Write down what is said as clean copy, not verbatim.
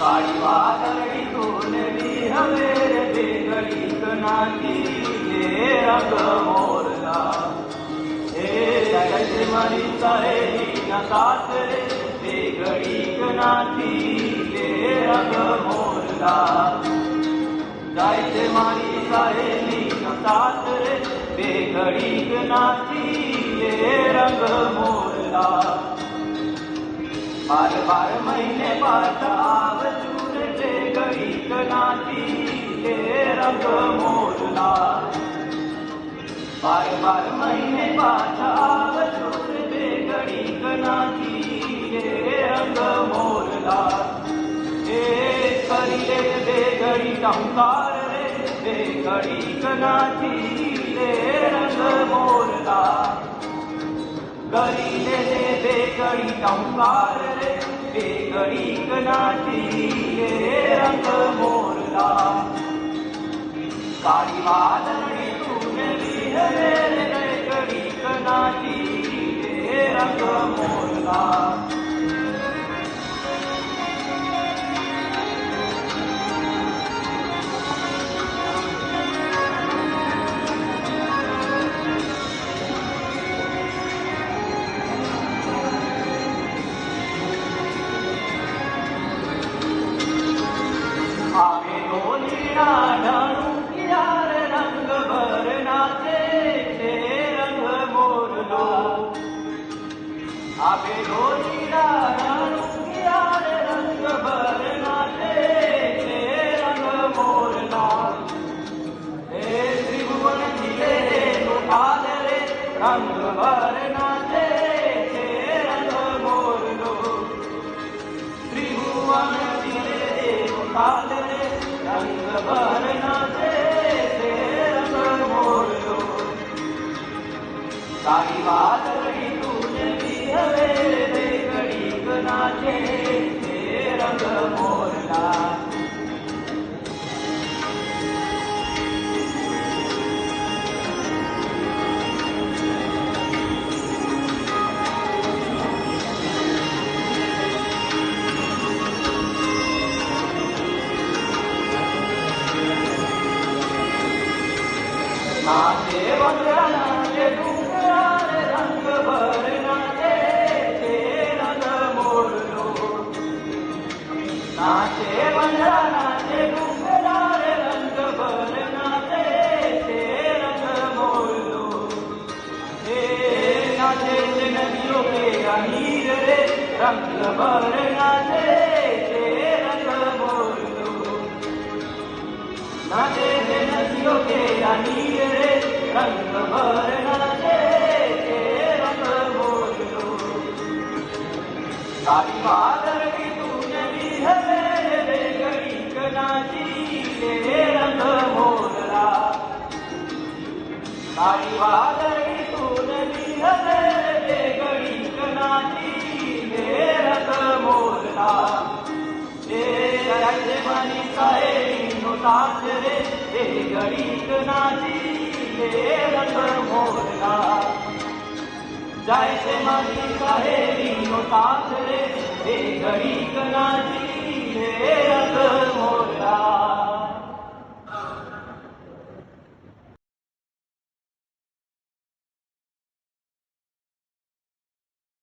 કાળી વાદળી ધૂળની હવે બે ઘડીક નાચી રંગ મોરલા મારી સહેલીના સાથ રે બે ઘડીક નાચી રંગ મોરલા જાય છે મારી સહેલીના સાથ રે બે ઘડીક નાચી રંગ મોરલા બાર બાર મહિને પાછા આવજુ રે બે ઘડીક નાચી રંગ મોરલા બાર બાર મહિને પાછા આવજુ રે બે ઘડીક નાચી રંગ મોરલા કરી લે બે ઘડી ટંકાર રે બે ઘડીક નાચી રંગ મોરલા કરી લે બે ઘડી ટંકાર રે બે ઘડીક નાચી રંગ મોરલા કાળી વાદળી ધૂળની હવે બે ઘડીક નાચી રંગ મોરલા આવે ડોલીના ઢાળું યાર રંગ ભર નાચે છે રંગ મોરલો આવે ડોલીના ઢાળું યાર રંગ ભર નાચે છે રંગ મોરલા ત્રિભુવન જીલે નો કાલ રે રંગ ભર નાચે છે રંગ મોરલો ત્રિભુવન જીલે નો કાલ રંગ ભર નાચે રંગ મોરલો કાળી વાદળી ધૂળની હવે બે ઘડીક નાચે રંગ મોરલા नाचे वंदरा नाचे डूंगरा रे रंग भर नाचे रंग मोरलो नाचे वंदरा नाचे डूंगरा रे रंग भर नाचे रंग मोरलो नाचे नदियों के अहीर रे रंग भर नाचे रंग मोरलो नाचे नदियों के अहीर रे रंग भर नाचे रंग मोरलो काली वादળી ધૂળની હવે બે ઘડીક નાચી રંગ મોરલા કાળી વાદળી ધૂળની હવે બે ઘડીક નાચી રંગ મોરલા જાય મારી સહેલીનો સાથ રે બે ઘડીક નાચી રંગ મોરલા જાય છે મારી સહેલીનો સાથ રે બે ઘડીક નાચી